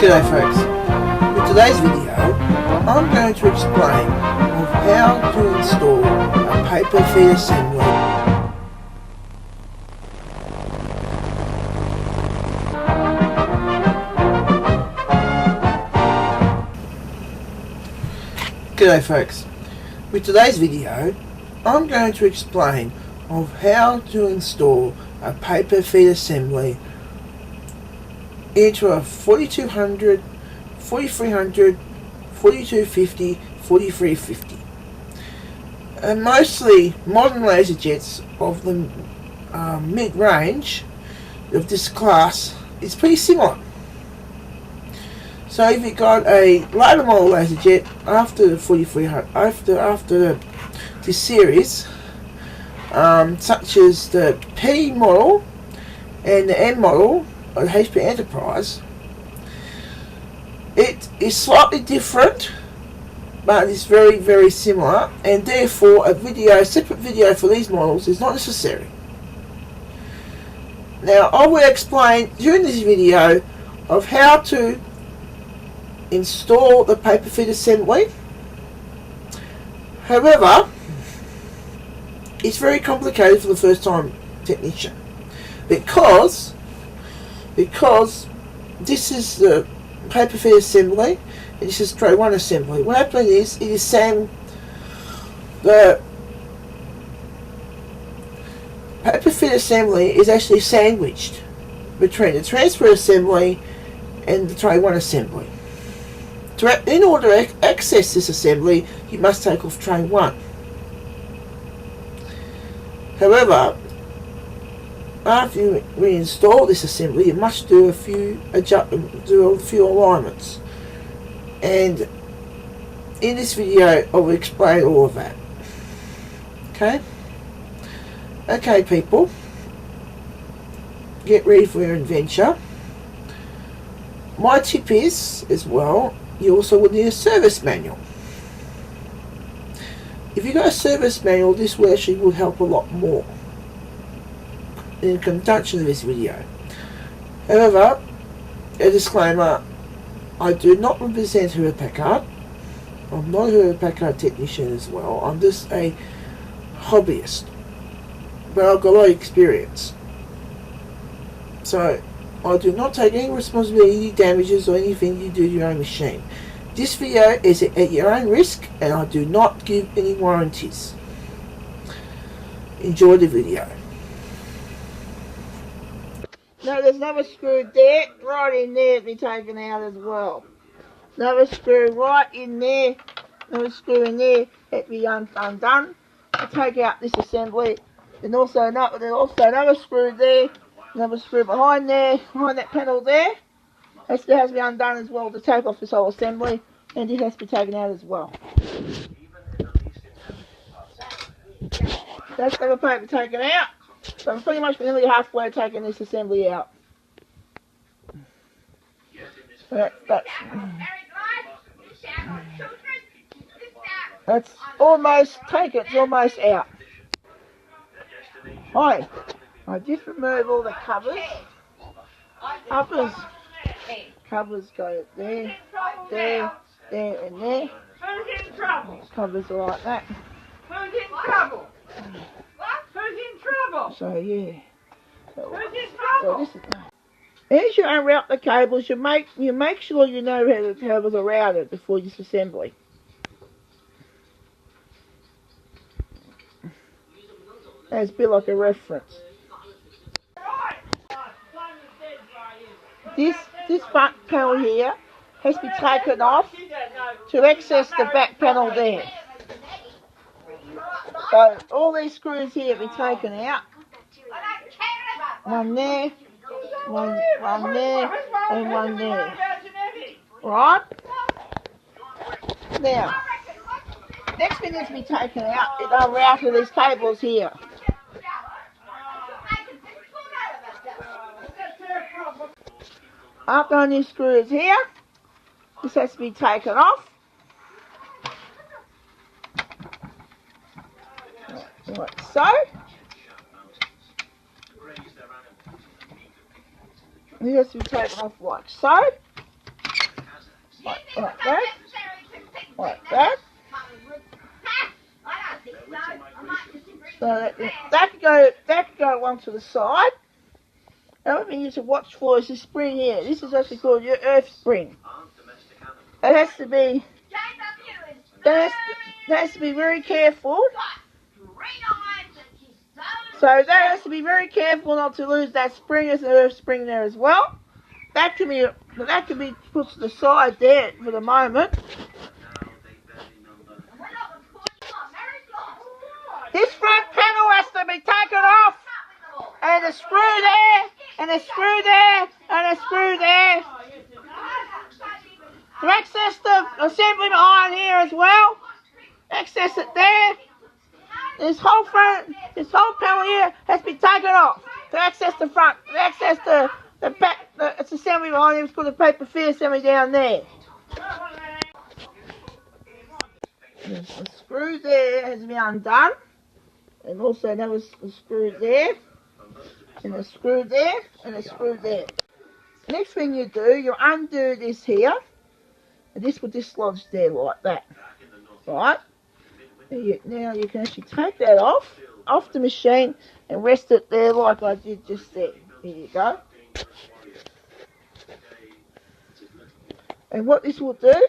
G'day folks, in today's video I'm going to explain of how to install a paper feed assembly G'day folks, with today's video I'm going to explain of how to install a paper feed assembly into a 4200, 4300, 4250, 4350, and mostly modern LaserJets of the mid-range of this class is pretty similar. So if you got a later model LaserJet after the 4300, after this series, such as the P model and the M model of the HP Enterprise, it is slightly different, but it's very, very similar, and therefore a separate video for these models is not necessary. Now I will explain during this video of how to install the paper feed assembly. However, it's very complicated for the first time technician because this is the paper feed assembly and this is tray 1 assembly. What happens is the paper feed assembly is actually sandwiched between the transfer assembly and the tray 1 assembly. In order to access this assembly, you must take off tray 1. However, after you reinstall this assembly, you must do a few alignments, and in this video I will explain all of that. Okay people, get ready for your adventure. My tip is, as well, you also will need a service manual. If you got a service manual, this will actually help a lot more in conjunction with this video. However, a disclaimer, I do not represent Hewlett Packard. I'm not a Hewlett Packard technician as well. I'm just a hobbyist, but I've got a lot of experience. So I do not take any responsibility for any damages or anything you do to your own machine. This video is at your own risk, and I do not give any warranties. Enjoy the video. Now there's another screw there, right in there to be taken out as well. Another screw right in there, another screw in there that be undone to take out this assembly. And also another screw there, another screw behind there, behind that panel there. That still has to be undone as well to take off this whole assembly, and it has to be taken out as well. That's the paper taken out. So I'm pretty much nearly halfway taking this assembly out. That's almost taken, it's almost out. Hi, I just removed all the covers. Covers go there, there, there, and there. Who's in trouble? Covers are like that. Who's in trouble? Who's in trouble? So yeah. Who's in trouble? As you unroute the cables, you make sure you know how the cables are routed before this assembly. That's a bit like a reference. This front panel here has to be taken off to access the back panel there. So all these screws here have been taken out. One there, one there, and one there. Right? Now, next thing that's to be taken out is unrouting these cables here. After on these screws here, this has to be taken off. Like so. This has to be taken off like so. like that, like that. So that could go along to the side. Another thing you need to watch for is the spring here. This is actually called your earth spring. It has to be. That has to be very careful. So that has to be very careful not to lose that spring. There's an earth spring there as well. That can be put to the side there for the moment. This front panel has to be taken off, and a screw there, and a screw there, and a screw there. To access the assembly behind here as well. Access it there. This whole panel here has to be taken off to access the front. To access the assembly behind here. It's called the paper feed assembly down there. The screw there has to be undone, and also another screw there, and a screw there, and a screw there. Next thing you do, you undo this here, and this will dislodge there like that, right? Now you can actually take that off the machine and rest it there like I did just there. Here you go. And what this will do,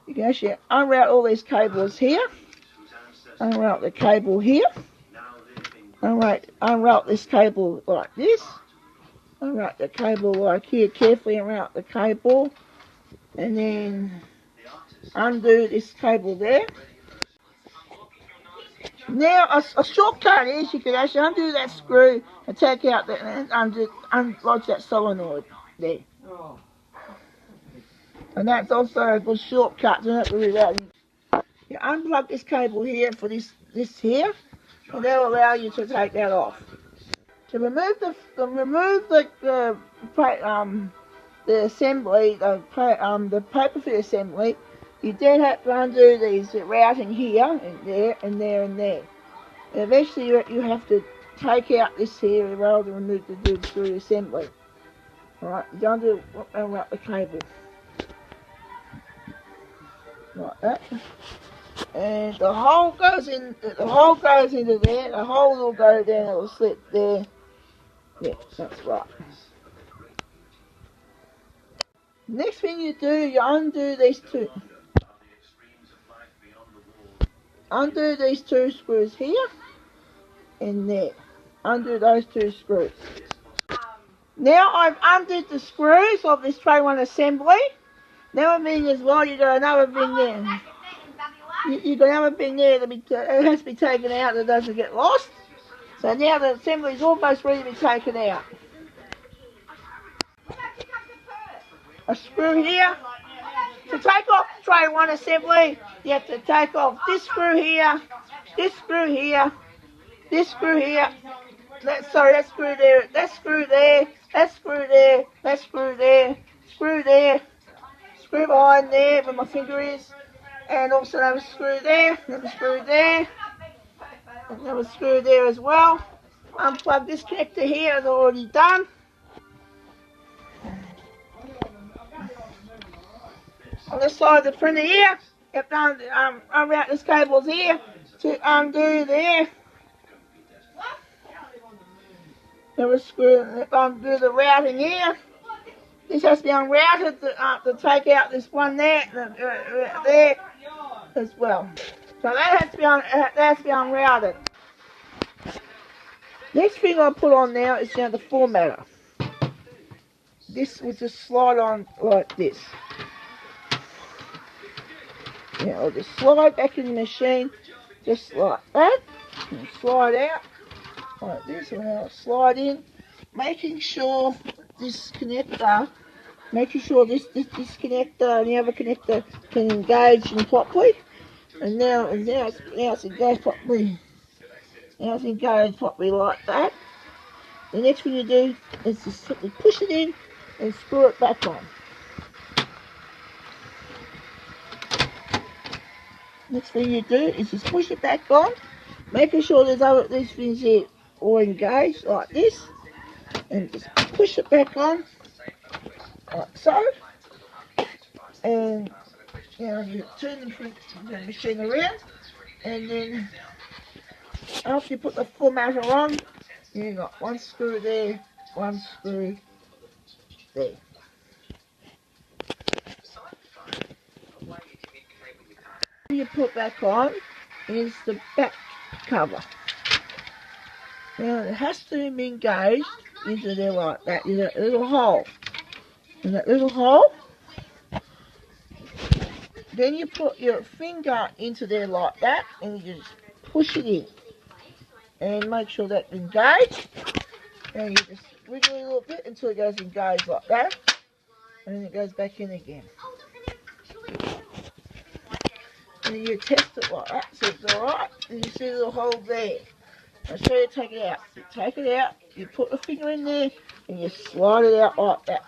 you can actually unroute all these cables here, unroute the cable here, unroute this cable like this, unroute the cable like here, carefully unroute the cable, and then undo this cable there. Now a shortcut is you can actually undo that screw and take out that and unlodge that solenoid there. And that's also a good shortcut. Don't have to do that. You unplug this cable here for this here, and that will allow you to take that off. To remove the assembly, the paper feed assembly, you then have to undo these routing here and there and there and there. And eventually you have to take out this here rather than remove the screw assembly. Alright, you unwrap the cable. Like that. And the hole goes into there, the hole will go down, it will slip there. Yeah, that's right. Next thing you do, you undo these two. Undo these two screws here and there. Undo those two screws. Now I've undid the screws of this tray 1 assembly. Another thing as well, you got another thing there. You got another thing there that it has to be taken out that doesn't get lost. So now the assembly is almost ready to be taken out. A screw here. To take off tray 1 assembly, you have to take off this screw here, this screw here, this screw here. That screw there, that screw there, that screw there, that screw there, screw there, screw behind there where my finger is, and also another screw there, another screw there, another screw there as well. Unplug this connector here, as already done. On the side of the printer here, you have to unroute these cables here to undo there. Undo the routing here. This has to be unrouted to take out this one there, there as well. So that has to be unrouted. Next thing I put on now is now the formatter. This will just slide on like this. Yeah, I'll just slide back in the machine, just like that, and slide out like this, and I'll slide in, making sure this connector, connector and the other connector can engage in properly. And now it's engaged properly. Now it's engaged properly like that. The next thing you do is just simply push it in and screw it back on. Next thing you do is just push it back on, making sure these things here all engaged like this, and just push it back on, like so. And now you turn the machine around, and then after you put the formatter on, you got one screw there, one screw there. You put back on is the back cover. Now it has to be engaged into there like that. There's a little hole. In that little hole, then you put your finger into there like that, and you just push it in. And make sure that's engaged. And you just wiggle it a little bit until it goes engaged like that. And then it goes back in again. And then you test it like that, so it's alright. And you see the little hole there. I'll show you take it out. You take it out, you put the finger in there, and you slide it out like that.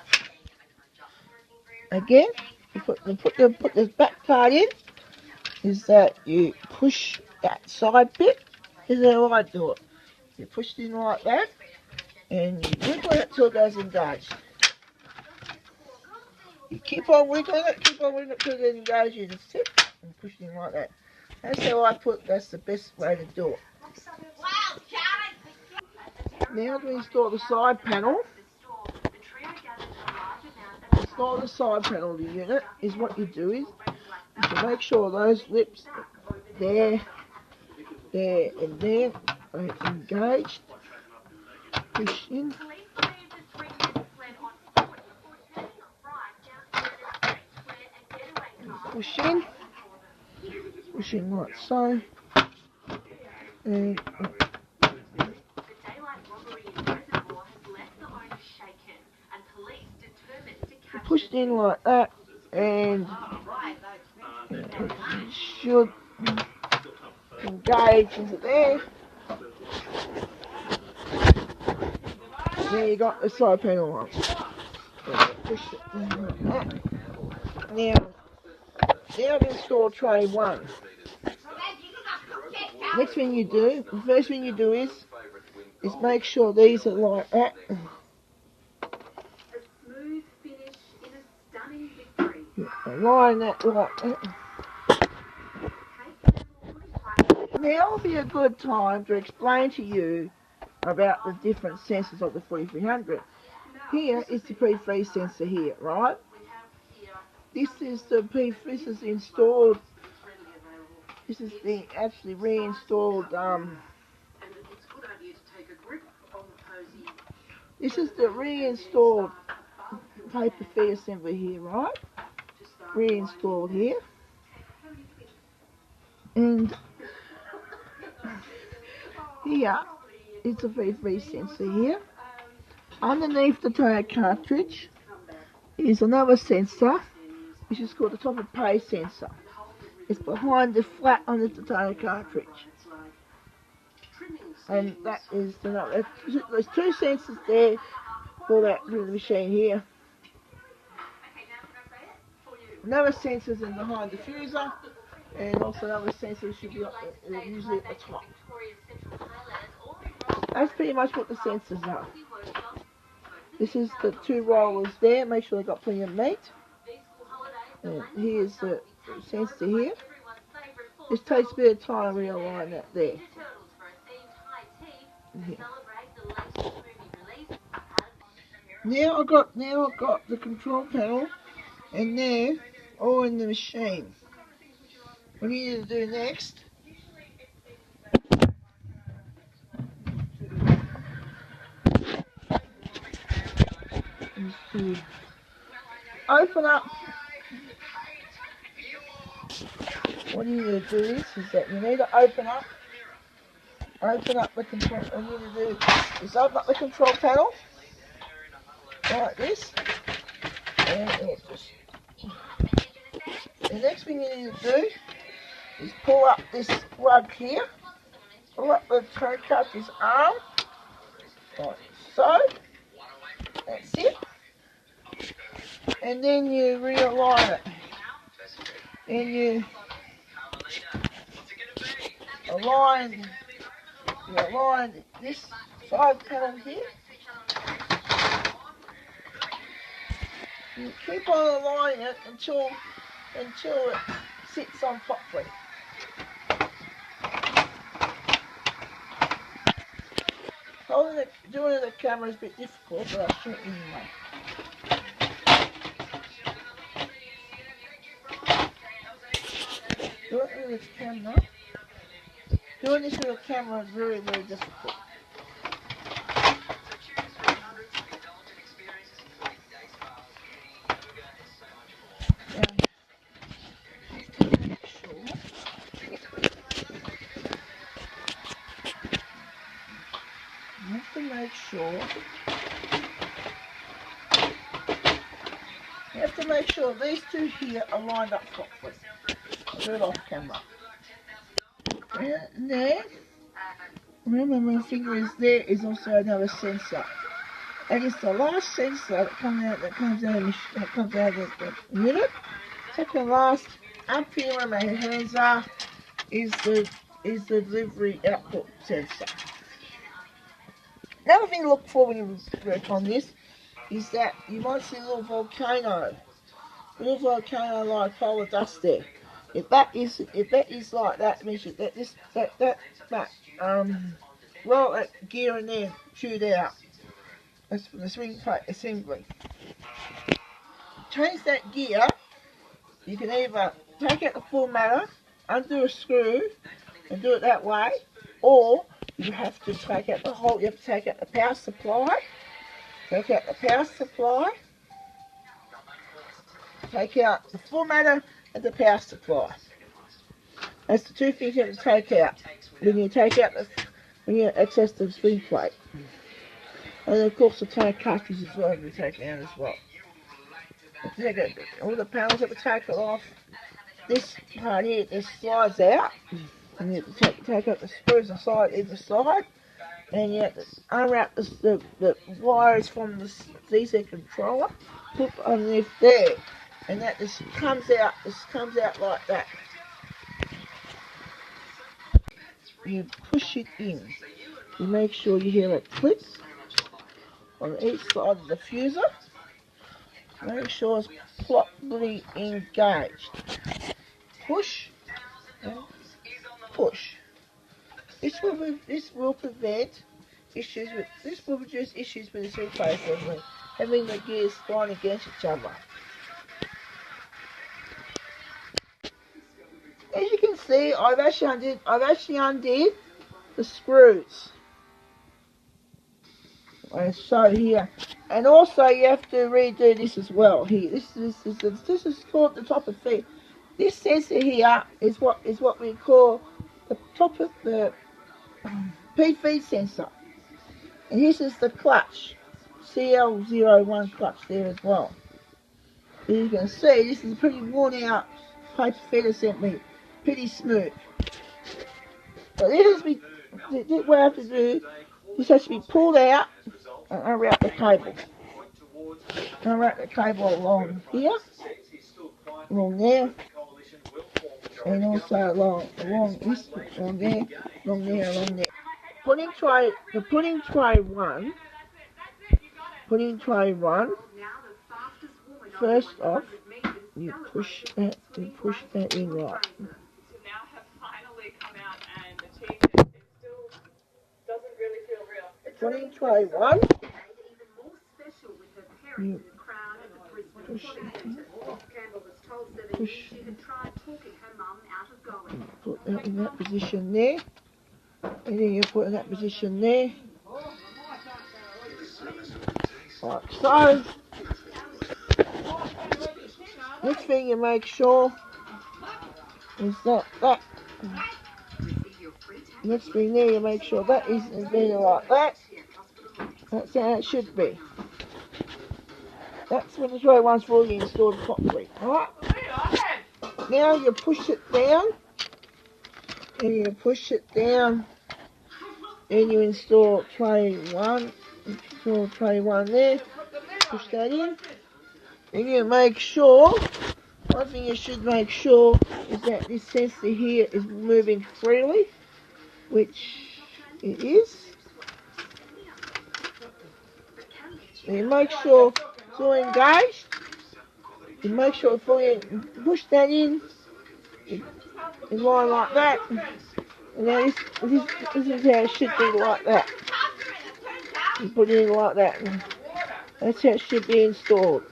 Again, you put the back part in, is that you push that side bit, is how I do it. You push it in like that, and you wiggle it till it goes engaged. You keep on wiggling it till it engaged. You just sit and push it in like that. That's how that's the best way to do it. Now to install the side panel. Install the side panel of the unit is what you do is you make sure those lips there, and there are engaged. Push in. Push in. Push in like so. And push it in like that, and it should engage into there. There you got the side panel on. Push it in like that. Now I've installed tray 1. The first thing you do is make sure these are like that. Align that like that. Now will be a good time to explain to you about the different sensors of the 4300. Here is the P3 sensor here, right? This is installed. This is the actually reinstalled. This is the reinstalled paper feed assembly here, right? Reinstalled here. And here is the P3 sensor here. Underneath the toner cartridge is another sensor, which is called the top of pay sensor. It's behind the flat on the toner cartridge. And that is there's 2 sensors there for that machine here. Another sensor is behind the fuser, and also another sensor should be usually at the top. That's pretty much what the sensors are. This is the 2 rollers there. Make sure they've got plenty of meat. And here's the sensor here. This takes a bit of time to realign that there. Now I've got the control panel and there all in the machine. What you need to do next is to open up. What you need to do is that you need to open up the control. What you need to do is open up the control panel like this, and just. The next thing you need to do is pull up this plug here, pull up the toner cartridge arm, like so. That's it. And then you realign it, and you align this side panel here, You keep on aligning it until it sits on properly. Doing the camera is a bit difficult, but I'll show it anyway. Doing this with a camera is very, very difficult. You have to make sure these two here are lined up properly. I'll do it off camera. And there, remember my finger is there, is also another sensor. And it's the last sensor that comes out of the unit. Second last, up here where my hands are, is the delivery output sensor. Another thing to look for when you work on this is that you might see a little volcano like polar dust there. If that is like that, it means that roll that gear in there, shoot out. That's from the swing plate assembly. Change that gear. You can either take out the formatter, undo a screw, and do it that way, or you have to take out the whole. You have to take out the power supply. Take out the power supply. Take out the formatter and the power supply. That's the two things you have to take out when you access the swing plate. And of course the tire cartridge as well we take out as well. Take it, all the panels that we take it off. This part here, this slides out. And you have to take out the screws inside either side. And you have to unwrap the wires from the DC controller. Put underneath there. And that just comes out like that. You push it in. You make sure you hear it click on each side of the fuser. Make sure it's properly engaged. Push and push. This will prevent issues with. This will reduce issues with the three-phase assembly, having the gears flying against each other. As you can see, I've actually undid the screws. I show here, and also you have to redo this as well. Here, this is called the top of feed. This sensor here is what we call the top of the P feed sensor, and this is the clutch, CL01 clutch there as well. As you can see, this is a pretty worn out paper feed assembly, pretty smooth. But what I have to do, this has to be pulled out and unwrap the cable. Unwrap the cable along here, along there, and also along this, along there, along there, along there. Pudding tray one. First off, you push that in right. Pudding tray one. You push. Put that in that position there. And then you put in that position there. Like so. Next thing you make sure is that. Next thing there you make sure that is there like that. That's how it should be. That's when the tray one's fully installed properly. Alright? Now you push it down. And you push it down. And you install tray one. Install tray one there. Push that in. And you make sure, one thing you should make sure is that this sensor here is moving freely, which it is. And you make sure it's all engaged, You make sure before you push that in line like that. And now this is how it should be, like that. You put it in like that. And that's how it should be installed.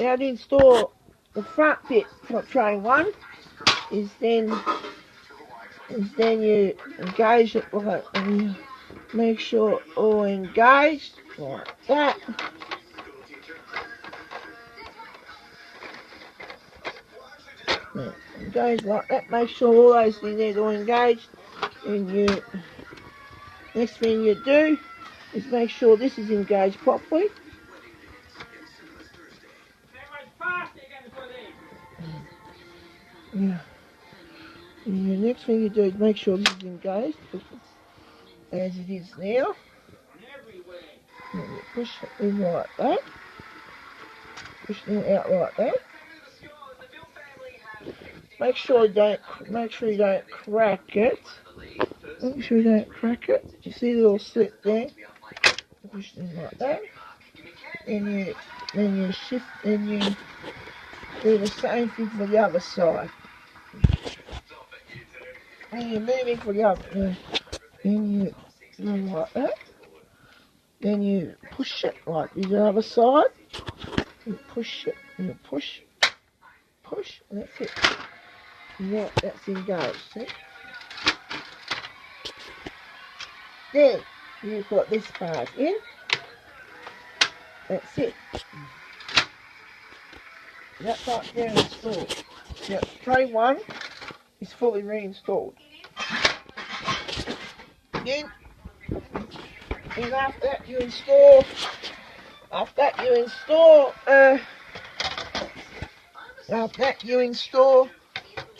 Now to install the front bit for tray 1 is then you engage it like, and you make sure all engaged like that. Engage like that. Make sure all those things there are all engaged. And you next thing you do is make sure this is engaged properly. Yeah. And the next thing you do is make sure this is engaged as it is now. And you push it in like that. Push it out like that. Make sure you don't crack it. Make sure you don't crack it. You see the little slit there? Push it in like that. Then you shift, then you do the same thing for the other side. And you're moving for the other. Then you do like that. Then you push it like the other side. You push it, you push, and that's it. Now that's engaged, see? Then you've got this part in. That's it. That's like now installed. Now tray 1 is fully reinstalled. Then after that you install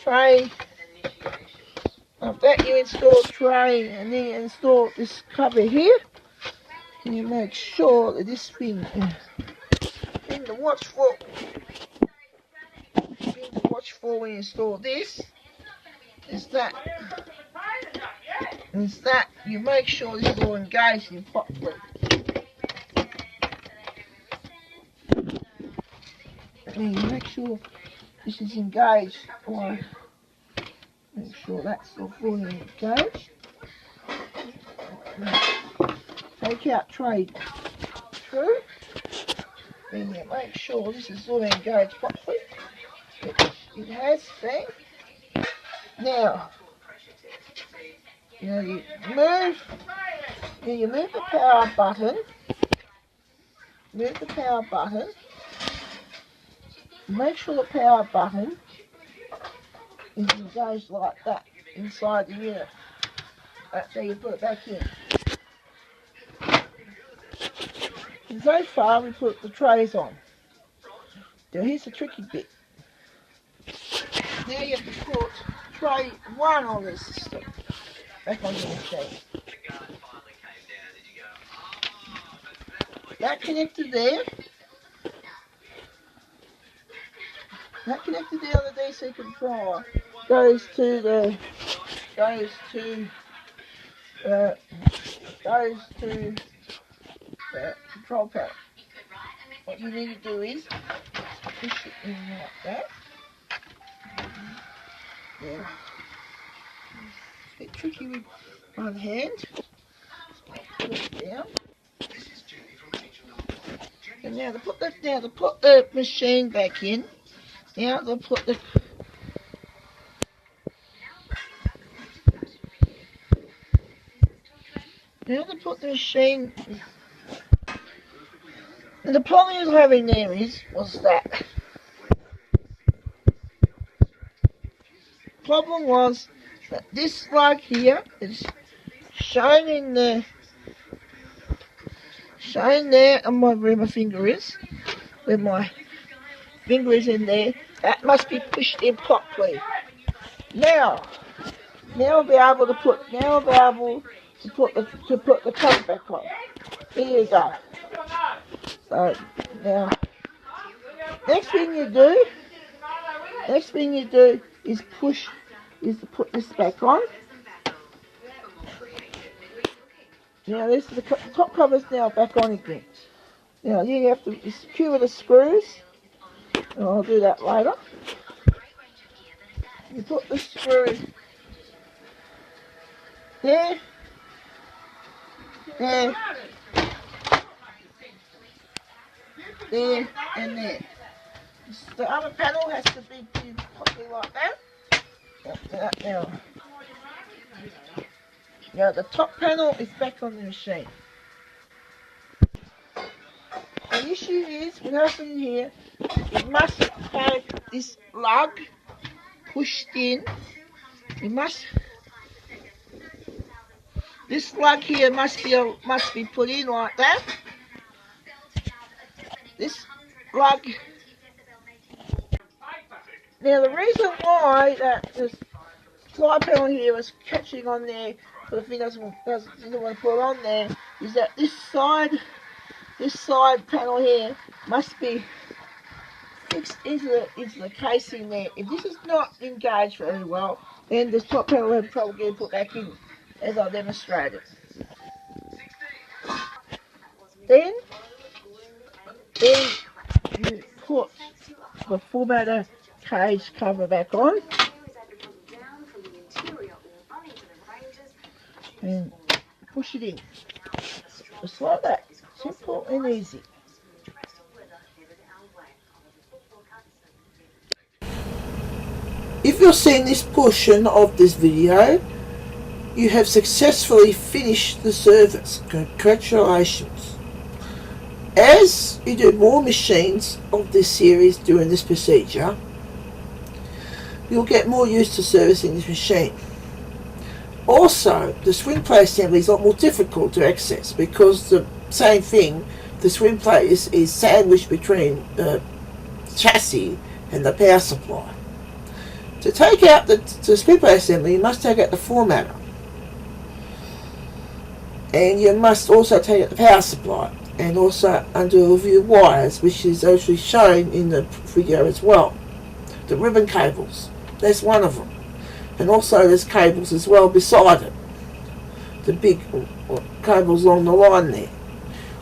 tray. After that you install tray, and then you install this cover here. And you make sure that this thing to watch for when you install this is that you make sure this is all engaged in properly. And you make sure this is engaged by, make sure that's all fully engaged. Take out tray 2. Then you make sure this is all engaged properly. It has been. Now you move the power button. Move the power button. Make sure the power button is engaged like that inside the unit. That's how you put it back in. And so far we put the trays on. Now here's the tricky bit. Now you have to put tray 1 on the system. Back on your machine. That connector there. That connector there on the DC controller goes to the control panel. What you need to do is push it in like that. Yeah. It's a bit tricky with one hand. Put it down. And now to put the machine back in. Now to put the machine. And the problem I was having there was that. Problem was that this slug here is shown there on where my finger is. Where my finger is in there. That must be pushed in properly. Now I'll be able to put the cover back on. Here you go. So now next thing you do is to put this back on. Now this is the top cover's now back on again. Now you have to secure the screws. And I'll do that later. You put the screw there, there, there, and there. The other panel has to be properly like that. Now the top panel is back on the machine. The issue is, what happens here, it must have this lug pushed in. This lug here must be put in like that. This lug. Now the reason why that this slide panel here is catching on there, but the thing doesn't want to put on there, is that this side panel here must be fixed into the casing there. If this is not engaged very well, then this top panel will probably get put back in, as I demonstrated. Then you put the formatter cage cover back on and push it in. Just like that. Simple and easy. If you're seeing this portion of this video, you have successfully finished the service. Congratulations. As you do more machines of this series during this procedure, you'll get more used to servicing this machine. Also, the swing plate assembly is a lot more difficult to access because the same thing, the swing plate is sandwiched between the chassis and the power supply. To take out the swing plate assembly, you must take out the formatter. And you must also take out the power supply and also undo a few wires, which is actually shown in the video as well. The ribbon cables, that's one of them. And also there's cables as well beside it. The big cables along the line there,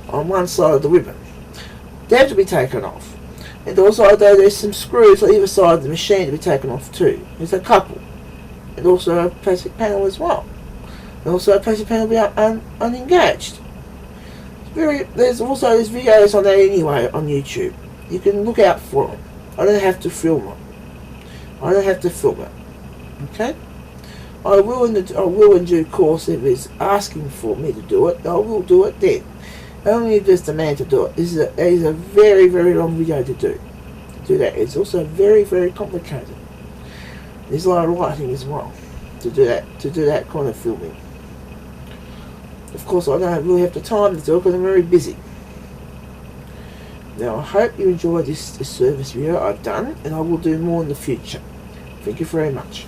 on one side of the ribbon. They have to be taken off. And also there's some screws on either side of the machine to be taken off too. There's a couple. And also a plastic panel as well. And also a plastic panel will be unengaged. There's videos on that anyway on YouTube. You can look out for them. I don't have to film it. Okay? I will in due course, if it's asking for me to do it, I will do it then. Only if there's demand to do it. This is a very, very long video to do that. It's also very, very complicated. There's a lot of writing as well to do that kind of filming. Of course, I don't really have the time to do it because I'm very busy. Now, I hope you enjoyed this service video I've done, and I will do more in the future. Thank you very much.